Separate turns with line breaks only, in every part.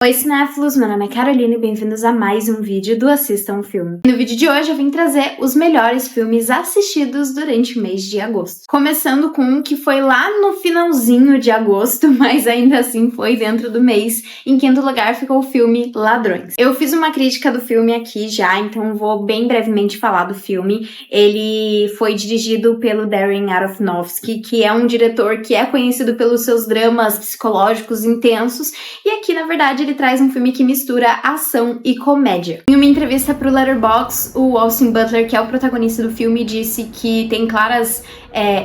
Oi cinéfilos, meu nome é Carolina e bem-vindos a mais um vídeo do Assista um Filme. No vídeo de hoje eu vim trazer os melhores filmes assistidos durante o mês de agosto. Começando com um que foi lá no finalzinho de agosto, mas ainda assim foi dentro do mês. Em quinto lugar ficou o filme Ladrões. Eu fiz uma crítica do filme aqui já, então vou bem brevemente falar do filme. Ele foi dirigido pelo Darren Aronofsky, que é um diretor que é conhecido pelos seus dramas psicológicos intensos, e aqui na verdade ele traz um filme que mistura ação e comédia. Em uma entrevista pro Letterboxd, o Austin Butler, que é o protagonista do filme, disse que tem claras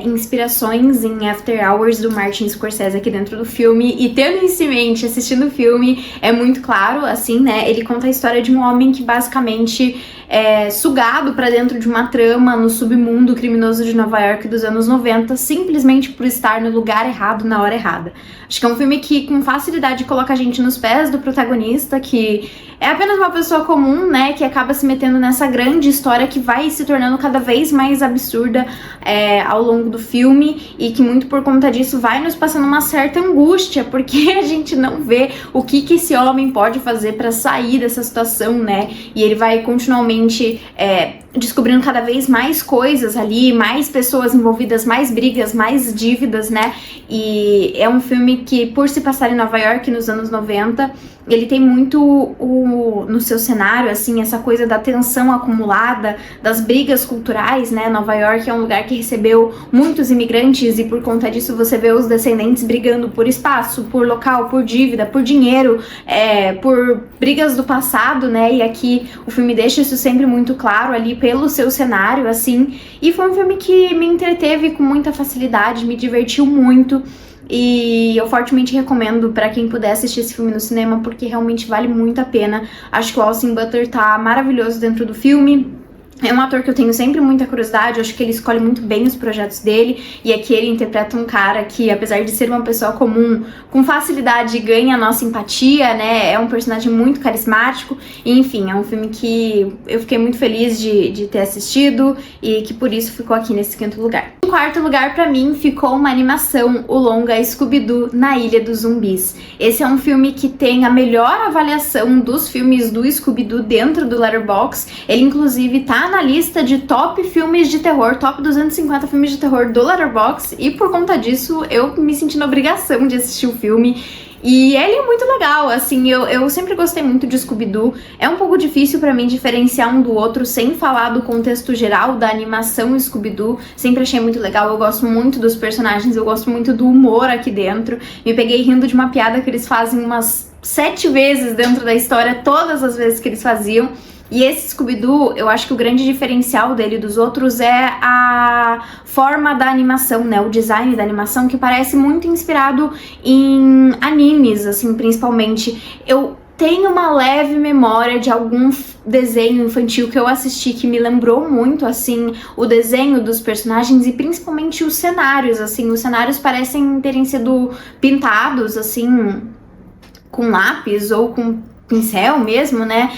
inspirações em After Hours do Martin Scorsese aqui dentro do filme, e tendo isso em mente, assistindo o filme, é muito claro, assim, né? Ele conta a história de um homem que basicamente é sugado pra dentro de uma trama no submundo criminoso de Nova York dos anos 90, simplesmente por estar no lugar errado na hora errada. Acho que é um filme que com facilidade coloca a gente nos pés do protagonista, que é apenas uma pessoa comum, né, que acaba se metendo nessa grande história que vai se tornando cada vez mais absurda ao longo do filme, e que muito por conta disso vai nos passando uma certa angústia, porque a gente não vê o que esse homem pode fazer pra sair dessa situação, né, e ele vai continuamente descobrindo cada vez mais coisas ali, mais pessoas envolvidas, mais brigas, mais dívidas, né, e é um filme que, por se passar em Nova York nos anos 90, ele tem muito no seu cenário, assim, essa coisa da tensão acumulada, das brigas culturais, né? Nova York é um lugar que recebeu muitos imigrantes, e por conta disso você vê os descendentes brigando por espaço, por local, por dívida, por dinheiro, por brigas do passado, né? E aqui o filme deixa isso sempre muito claro ali pelo seu cenário, assim. E foi um filme que me entreteve com muita facilidade, me divertiu muito. E eu fortemente recomendo pra quem puder assistir esse filme no cinema, porque realmente vale muito a pena. Acho que o Austin Butler tá maravilhoso dentro do filme. É um ator que eu tenho sempre muita curiosidade, eu acho que ele escolhe muito bem os projetos dele, e aqui ele interpreta um cara que, apesar de ser uma pessoa comum, com facilidade ganha a nossa empatia, né, é um personagem muito carismático, e enfim, é um filme que eu fiquei muito feliz de ter assistido, e que por isso ficou aqui nesse quinto lugar. Em quarto lugar, pra mim, ficou uma animação, o longa Scooby-Doo na Ilha dos Zumbis. Esse é um filme que tem a melhor avaliação dos filmes do Scooby-Doo dentro do Letterboxd, ele inclusive tá na lista de top filmes de terror, top 250 filmes de terror do Letterboxd, e por conta disso eu me senti na obrigação de assistir o filme. E ele é muito legal, assim, eu sempre gostei muito de Scooby-Doo. É um pouco difícil pra mim diferenciar um do outro sem falar do contexto geral da animação Scooby-Doo. Sempre achei muito legal, eu gosto muito dos personagens, eu gosto muito do humor aqui dentro. Me peguei rindo de uma piada que eles fazem umas 7 vezes dentro da história, todas as vezes que eles faziam. E esse Scooby-Doo, eu acho que o grande diferencial dele dos outros é a forma da animação, né? O design da animação, que parece muito inspirado em animes, assim, principalmente. Eu tenho uma leve memória de algum desenho infantil que eu assisti que me lembrou muito, assim, o desenho dos personagens e principalmente os cenários, assim. Os cenários parecem terem sido pintados, assim, com lápis ou com pincel mesmo, né?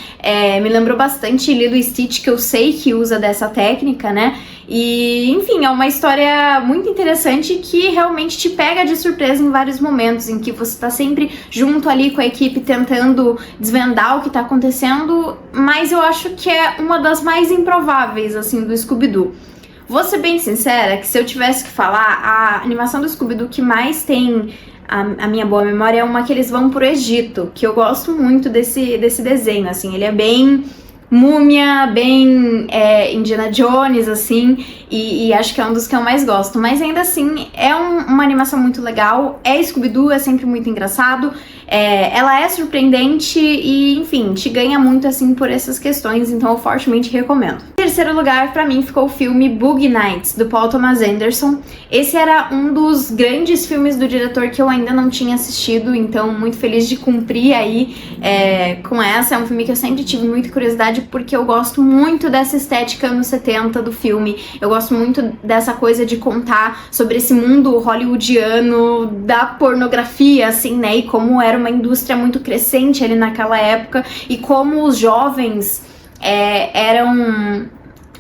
Me lembrou bastante Lilo e Stitch, que eu sei que usa dessa técnica, né? E, enfim, é uma história muito interessante que realmente te pega de surpresa em vários momentos, em que você tá sempre junto ali com a equipe tentando desvendar o que tá acontecendo, mas eu acho que é uma das mais improváveis, assim, do Scooby-Doo. Vou ser bem sincera, que se eu tivesse que falar, a animação do Scooby-Doo que mais tem a minha boa memória é uma que eles vão pro Egito, que eu gosto muito desse desenho, assim, ele é bem múmia, bem Indiana Jones, assim, e acho que é um dos que eu mais gosto, mas ainda assim é uma animação muito legal, Scooby-Doo, é sempre muito engraçado, ela é surpreendente e, enfim, te ganha muito, assim, por essas questões, então eu fortemente recomendo. Em terceiro lugar, pra mim, ficou o filme Boogie Nights, do Paul Thomas Anderson. Esse era um dos grandes filmes do diretor que eu ainda não tinha assistido, então muito feliz de cumprir aí com essa. É um filme que eu sempre tive muita curiosidade, porque eu gosto muito dessa estética anos 70 do filme, eu gosto muito dessa coisa de contar sobre esse mundo hollywoodiano da pornografia, assim, né, e como era uma indústria muito crescente ali naquela época, e como os jovens eram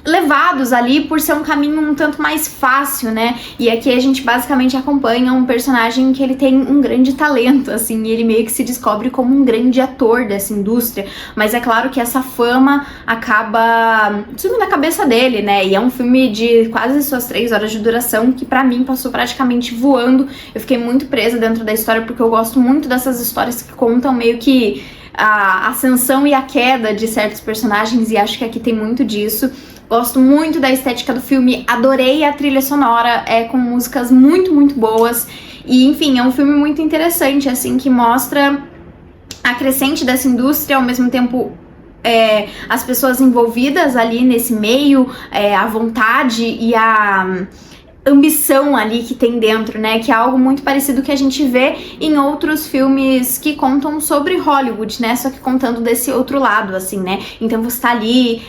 levados ali por ser um caminho um tanto mais fácil, né? E aqui a gente basicamente acompanha um personagem que ele tem um grande talento, assim, e ele meio que se descobre como um grande ator dessa indústria, mas é claro que essa fama acaba subindo na cabeça dele, né? E é um filme de quase suas 3 horas de duração, que pra mim passou praticamente voando. Eu fiquei muito presa dentro da história, porque eu gosto muito dessas histórias que contam meio que a ascensão e a queda de certos personagens, e acho que aqui tem muito disso. Gosto muito da estética do filme, adorei a trilha sonora, com músicas muito, muito boas. E, enfim, é um filme muito interessante, assim, que mostra a crescente dessa indústria, ao mesmo tempo as pessoas envolvidas ali nesse meio, a vontade e a ambição ali que tem dentro, né, que é algo muito parecido que a gente vê em outros filmes que contam sobre Hollywood, né, só que contando desse outro lado, assim, né, então você tá ali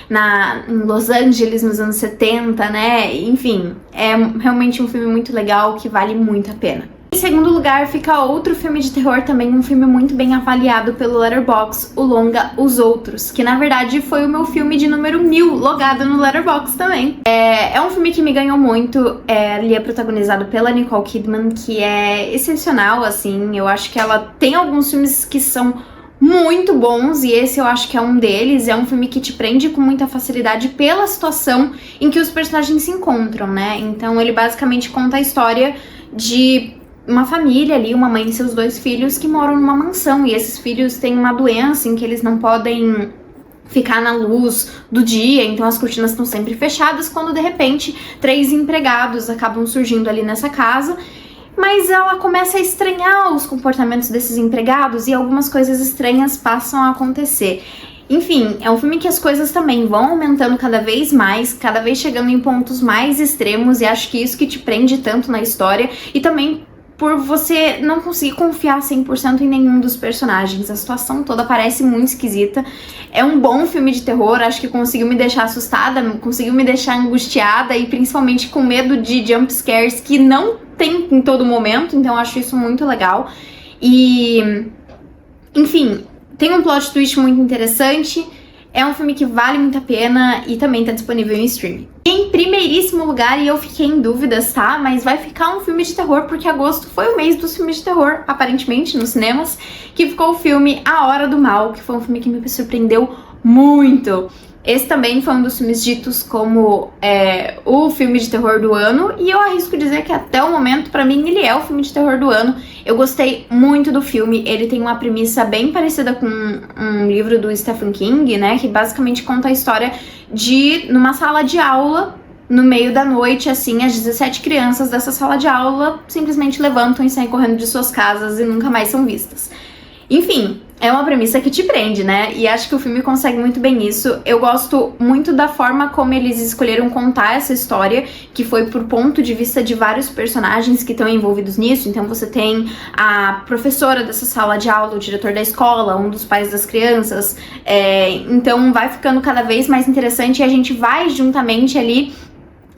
em Los Angeles nos anos 70, né, enfim, é realmente um filme muito legal que vale muito a pena. Em segundo lugar fica outro filme de terror, também um filme muito bem avaliado pelo Letterboxd, o longa Os Outros, que na verdade foi o meu filme de número 1000 logado no Letterboxd também. É um filme que me ganhou muito, ele é protagonizado pela Nicole Kidman, que é excepcional, assim, eu acho que ela tem alguns filmes que são muito bons, e esse eu acho que é um deles. É um filme que te prende com muita facilidade pela situação em que os personagens se encontram, né, então ele basicamente conta a história de uma família ali, uma mãe e seus 2 filhos que moram numa mansão, e esses filhos têm uma doença em que eles não podem ficar na luz do dia, então as cortinas estão sempre fechadas, quando de repente 3 empregados acabam surgindo ali nessa casa, mas ela começa a estranhar os comportamentos desses empregados e algumas coisas estranhas passam a acontecer. Enfim, é um filme que as coisas também vão aumentando cada vez mais, cada vez chegando em pontos mais extremos, e acho que isso que te prende tanto na história, e também por você não conseguir confiar 100% em nenhum dos personagens. A situação toda parece muito esquisita. É um bom filme de terror, acho que conseguiu me deixar assustada, conseguiu me deixar angustiada e principalmente com medo de jump scares que não tem em todo momento, então acho isso muito legal. E, enfim, tem um plot twist muito interessante. É um filme que vale muito a pena e também tá disponível em streaming. Em primeiríssimo lugar, e eu fiquei em dúvidas, tá? Mas vai ficar um filme de terror, porque agosto foi o mês dos filmes de terror, aparentemente, nos cinemas, que ficou o filme A Hora do Mal, que foi um filme que me surpreendeu muito. Esse também foi um dos filmes ditos como o filme de terror do ano, e eu arrisco dizer que até o momento, pra mim, ele é o filme de terror do ano. Eu gostei muito do filme, ele tem uma premissa bem parecida com um livro do Stephen King, né, que basicamente conta a história de, numa sala de aula, no meio da noite, assim, as 17 crianças dessa sala de aula simplesmente levantam e saem correndo de suas casas e nunca mais são vistas. Enfim, é uma premissa que te prende, né? E acho que o filme consegue muito bem isso. Eu gosto muito da forma como eles escolheram contar essa história, que foi por ponto de vista de vários personagens que estão envolvidos nisso. Então você tem a professora dessa sala de aula, o diretor da escola, um dos pais das crianças. Então vai ficando cada vez mais interessante e a gente vai juntamente ali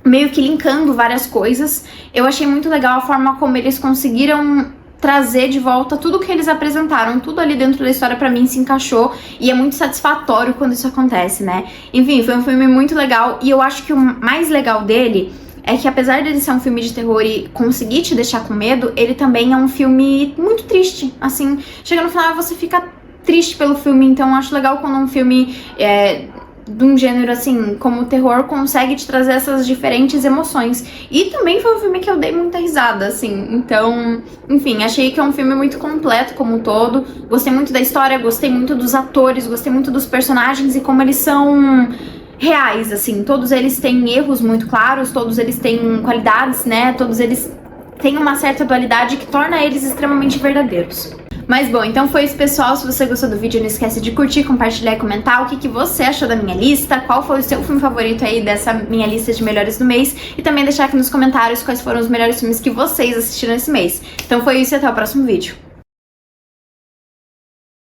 meio que linkando várias coisas. Eu achei muito legal a forma como eles conseguiram trazer de volta tudo que eles apresentaram, tudo ali dentro da história pra mim se encaixou, e é muito satisfatório quando isso acontece, né? Enfim, foi um filme muito legal, e eu acho que o mais legal dele é que, apesar dele ser um filme de terror e conseguir te deixar com medo, ele também é um filme muito triste, assim, chega no final você fica triste pelo filme, então eu acho legal quando um filme de um gênero assim, como o terror, consegue te trazer essas diferentes emoções. E também foi um filme que eu dei muita risada, assim, então, enfim, achei que é um filme muito completo como um todo. Gostei muito da história, gostei muito dos atores, gostei muito dos personagens e como eles são reais, assim, todos eles têm erros muito claros, todos eles têm qualidades, né, todos eles têm uma certa dualidade que torna eles extremamente verdadeiros. Mas bom, então foi isso, pessoal. Se você gostou do vídeo, não esquece de curtir, compartilhar e comentar o que você achou da minha lista, qual foi o seu filme favorito aí dessa minha lista de melhores do mês, e também deixar aqui nos comentários quais foram os melhores filmes que vocês assistiram esse mês. Então foi isso e até o próximo vídeo.